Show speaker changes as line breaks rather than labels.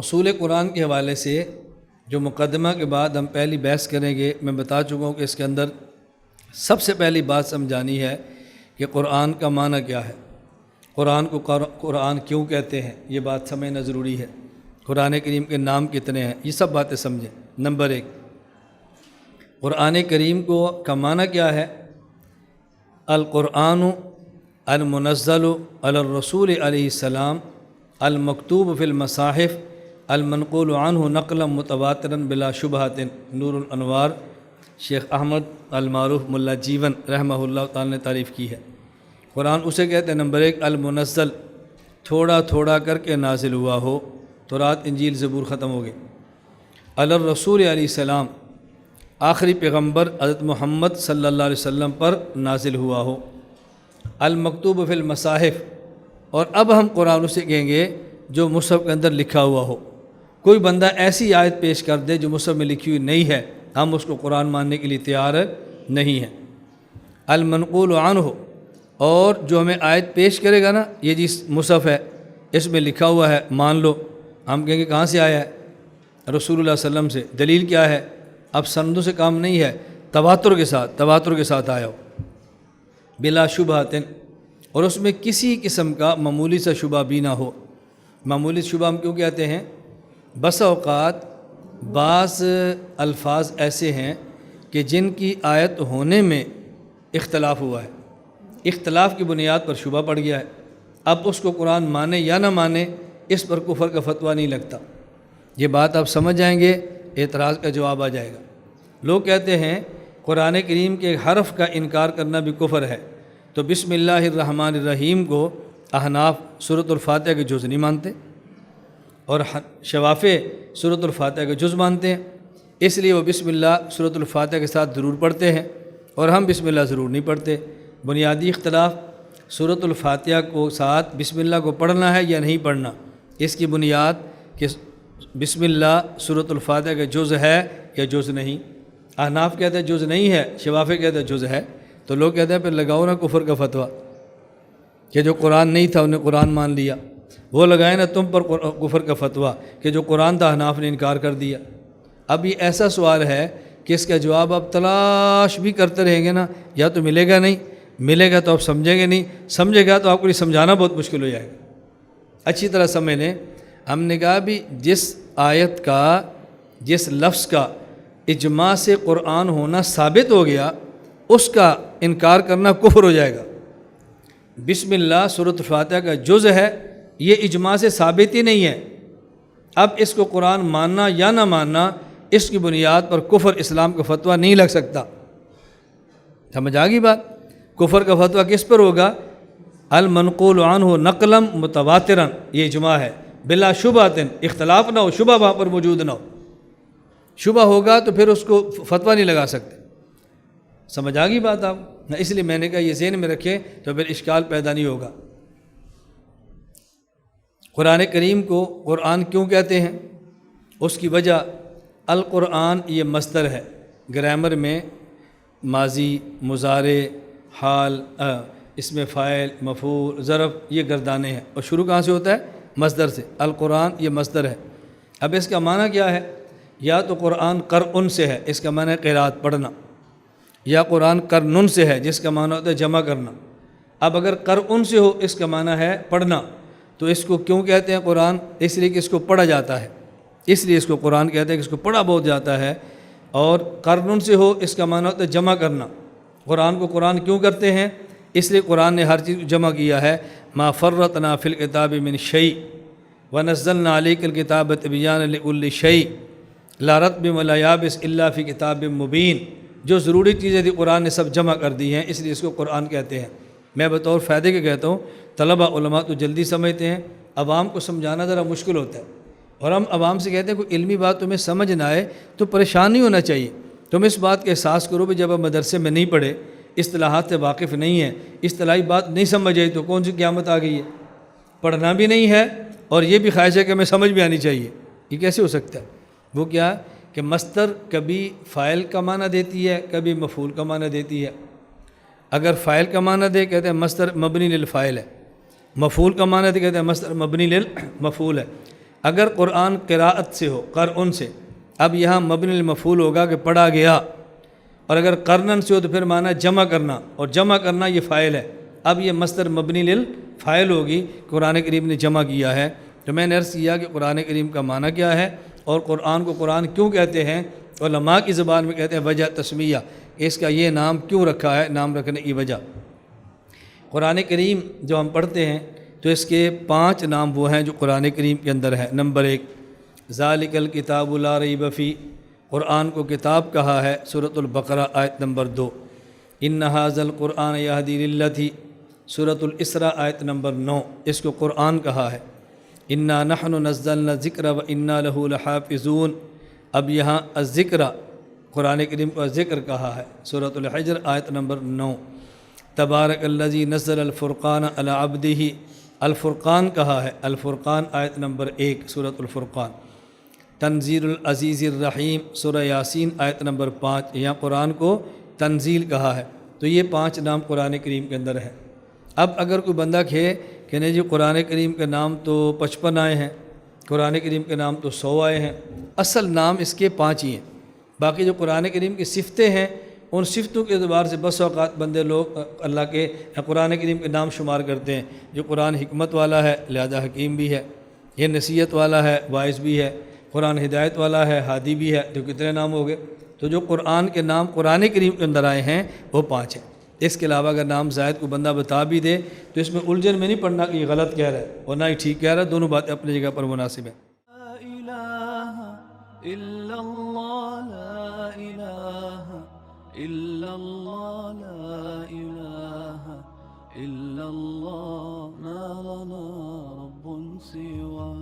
اصول قرآن کے حوالے سے جو مقدمہ کے بعد ہم پہلی بحث کریں گے، میں بتا چکا ہوں کہ اس کے اندر سب سے پہلی بات سمجھانی ہے کہ قرآن کا معنی کیا ہے، قرآن کو قرآن کیوں کہتے ہیں، یہ بات سمجھنا ضروری ہے۔ قرآن کریم کے نام کتنے ہیں، یہ سب باتیں سمجھیں۔ نمبر 1، قرآن کریم کا معنی کیا ہے؟ القرآن المنزل علی الرسول علیہ السلام المکتوب فی المصاحف المنقول عنہ نقلا متواترا بلا شبہۃ۔ نور الانوار شیخ احمد المعروف ملا جیون رحمہ اللہ تعالی نے تعریف کی ہے۔ قرآن اسے کہتے ہیں نمبر 1 المنزل، تھوڑا تھوڑا کر کے نازل ہوا ہو، تورات انجیل زبور ختم ہو گئے۔ علی الرسول علیہ السلام، آخری پیغمبر حضرت محمد صلی اللہ علیہ وسلم پر نازل ہوا ہو۔ المکتوب فی المصاحف، اور اب ہم قرآن اسے کہیں گے جو مصحف کے اندر لکھا ہوا ہو۔ کوئی بندہ ایسی آیت پیش کر دے جو مصحف میں لکھی ہوئی نہیں ہے، ہم اس کو قرآن ماننے کے لیے تیار نہیں ہیں۔ المنقول عنہ، اور جو ہمیں آیت پیش کرے گا نا، یہ جس مصحف ہے اس میں لکھا ہوا ہے، مان لو، ہم کہیں گے کہاں سے آیا ہے؟ رسول اللہ صلی اللہ علیہ وسلم سے۔ دلیل کیا ہے؟ اب سندوں سے کام نہیں ہے، تواتر کے ساتھ آیا ہو، بلا شبہۃ، اور اس میں کسی قسم کا معمولی سا شبہ بھی نہ ہو۔ معمولی شبہ ہم کیوں کہتے ہیں؟ بس اوقات بعض الفاظ ایسے ہیں کہ جن کی آیت ہونے میں اختلاف ہوا ہے، اختلاف کی بنیاد پر شبہ پڑ گیا ہے، اب اس کو قرآن مانے یا نہ مانے اس پر کفر کا فتویٰ نہیں لگتا۔ یہ بات آپ سمجھ جائیں گے، اعتراض کا جواب آ جائے گا۔ لوگ کہتے ہیں قرآن کریم کے حرف کا انکار کرنا بھی کفر ہے، تو بسم اللہ الرحمن الرحیم کو احناف سورۃ الفاتحہ کے جز نہیں مانتے، اور شوافع سورۃ الفاتحہ کے جز مانتے ہیں، اس لیے وہ بسم اللہ سورۃ الفاتحہ کے ساتھ ضرور پڑھتے ہیں، اور ہم بسم اللہ ضرور نہیں پڑھتے۔ بنیادی اختلاف سورۃ الفاتحہ کو ساتھ بسم اللہ کو پڑھنا ہے یا نہیں پڑھنا، اس کی بنیاد کہ بسم اللہ سورۃ الفاتحہ کا جز ہے یا جز نہیں۔ احناف کہتے ہیں جز نہیں ہے، شوافع کہتے ہیں جز ہے، تو لوگ کہتے ہیں پھر لگاؤ نا کفر کا فتویٰ کہ جو قرآن نہیں تھا انہیں قرآن مان لیا، وہ لگائے نا تم پر کفر کا فتویٰ کہ جو قرآن تھا احناف نے انکار کر دیا۔ اب یہ ایسا سوال ہے کہ اس کا جواب آپ تلاش بھی کرتے رہیں گے نا، یا تو ملے گا نہیں، ملے گا تو آپ سمجھیں گے نہیں، سمجھے گا تو آپ کو یہ سمجھانا بہت مشکل ہو جائے گا۔ اچھی طرح سمجھ لیں، ہم نے کہا بھی جس آیت کا، جس لفظ کا اجماع سے قرآن ہونا ثابت ہو گیا، اس کا انکار کرنا کفر ہو جائے گا۔ بسم اللہ سورۃ الفاتحہ کا جز ہے، یہ اجماع سے ثابت ہی نہیں ہے، اب اس کو قرآن ماننا یا نہ ماننا، اس کی بنیاد پر کفر اسلام کا فتویٰ نہیں لگ سکتا۔ سمجھ آ گئی بات؟ کفر کا فتویٰ کس پر ہوگا؟ المنقول عنہ نقلا متواترا، یہ اجماع ہے، بلا شبہۃ، اختلاف نہ ہو، شبہ وہاں پر موجود نہ ہو۔ شبہ ہوگا تو پھر اس کو فتویٰ نہیں لگا سکتے۔ سمجھ آ گئی بات آپ؟ اس لیے میں نے کہا یہ ذہن میں رکھیں تو پھر اشکال پیدا نہیں ہوگا۔ قرآن کریم کو قرآن کیوں کہتے ہیں؟ اس کی وجہ القرآن یہ مصدر ہے، گرامر میں ماضی، مضارع، حال، اسم فاعل، مفعول، ظرف، یہ گردانے ہیں، اور شروع کہاں سے ہوتا ہے؟ مصدر سے۔ القرآن یہ مصدر ہے۔ اب اس کا معنی کیا ہے؟ یا تو قرآن قرء سے ہے، اس کا معنی ہے قرات پڑھنا، یا قرآن قرن سے ہے جس کا معنی ہوتا ہے جمع کرنا۔ اب اگر قرء سے ہو، اس کا معنی ہے پڑھنا، تو اس کو کیوں کہتے ہیں قرآن؟ اس لیے کہ اس کو پڑھا جاتا ہے، اس لیے اس کو قرآن کہتے ہیں کہ اس کو پڑھا بہت جاتا ہے۔ اور قرن سے ہو، اس کا معنی ہوتا ہے جمع کرنا۔ قرآن کو قرآن کیوں کرتے ہیں؟ اس لیے قرآن نے ہر چیز جمع کیا ہے۔ ما فرطنا فی الکتاب من شیء ونزلنا علیک الکتاب تبیانا لکل شیء لا رطب ولا یابس الا فی کتاب مبین۔ جو ضروری چیزیں تھیں قرآن نے سب جمع کر دی ہیں، اس لیے اس کو قرآن کہتے ہیں۔ میں بطور فائدے کے کہتا ہوں، طلبہ علماء تو جلدی سمجھتے ہیں، عوام کو سمجھانا ذرا مشکل ہوتا ہے، اور ہم عوام سے کہتے ہیں کوئی علمی بات تمہیں سمجھ نہ آئے تو پریشان نہیں ہونا چاہیے، تم اس بات کا احساس کرو کہ جب آپ مدرسے میں نہیں پڑھے، اصطلاحات سے واقف نہیں ہیں، اصطلاحی بات نہیں سمجھ آئی تو کون سی قیامت آ گئی ہے؟ پڑھنا بھی نہیں ہے اور یہ بھی خواہش ہے کہ ہمیں سمجھ بھی آنی چاہیے، یہ کیسے ہو سکتا ہے؟ وہ کیا کہ مصدر کبھی فاعل کا معنی دیتی ہے، کبھی مفعول کا معنی دیتی ہے۔ اگر فاعل کا معنی دے کہتے ہیں مصدر مبنی للفاعل ہے، مفعول کا معنی دے کہتے ہیں مصدر مبنی للمفعول ہے۔ اگر قرآن قراءت سے ہو، قرآن سے، اب یہاں مبنی المفعول ہوگا کہ پڑھا گیا، اور اگر قرنن سے ہو تو پھر معنی جمع کرنا، اور جمع کرنا یہ فاعل ہے، اب یہ مصدر مبنی للفاعل ہوگی، قرآن کریم نے جمع کیا ہے۔ تو میں نے عرض کیا کہ قرآن کریم کا معنی کیا ہے اور قرآن کو قرآن کیوں کہتے ہیں، علماء کی زبان میں کہتے ہیں وجہ تسمیہ، اس کا یہ نام کیوں رکھا ہے، نام رکھنے کی وجہ۔ قرآن کریم جو ہم پڑھتے ہیں تو اس کے 5 نام وہ ہیں جو قرآن کریم کے اندر ہے۔ نمبر 1 ذالک الکتاب لا ریب فیہ، قرآن کو کتاب کہا ہے، سورۃ البقرہ آیت نمبر 2۔ ان ھذا القرآن یہدی للتی، سورۃ الاسراء آیت نمبر 9، اس کو قرآن کہا ہے۔ انا نحن نزلنا الذکر وانا لہ لحافظون، اب یہاں الذکر قرآن کریم کو ذکر کہا ہے، سورۃ الحجر آیت نمبر 9۔ تبارک الذی نزل الفرقان علی عبدہ، الفرقان کہا ہے، الفرقان آیت نمبر 1، سورۃ الفرقان۔ تنزیل العزیز الرحیم، سورہ یاسین آیت نمبر 5، یہاں قرآن کو تنزیل کہا ہے۔ تو یہ 5 نام قرآن کریم کے اندر ہیں۔ اب اگر کوئی بندہ کہے کہ نہیں جی قرآن کریم کے نام تو 55 آئے ہیں، قرآن کریم کے نام تو 100 آئے ہیں، اصل نام اس کے 5 ہی ہیں، باقی جو قرآن کریم کی صفتیں ہیں ان صفتوں کے اعتبار سے بس اوقات بندے لوگ اللہ کے قرآن کریم کے نام شمار کرتے ہیں، جو قرآن حکمت والا ہے لہذا حکیم بھی ہے، یہ نصیحت والا ہے واعظ بھی ہے، قرآن ہدایت والا ہے ہادی بھی ہے، تو کتنے نام ہو گئے؟ تو جو قرآن کے نام قرآن کریم کے اندر آئے ہیں وہ 5 ہیں۔ اس کے علاوہ اگر نام زائد کو بندہ بتا بھی دے تو اس میں الجھن میں نہیں پڑھنا کہ یہ غلط کہہ رہا ہے اور نہ ہی ٹھیک کہہ رہا ہے، دونوں باتیں اپنی جگہ پر مناسب ہیں۔
لا الہ الا اللہ، لا الہ الا اللہ، لا الہ الا اللہ، ما لنا رب سواه۔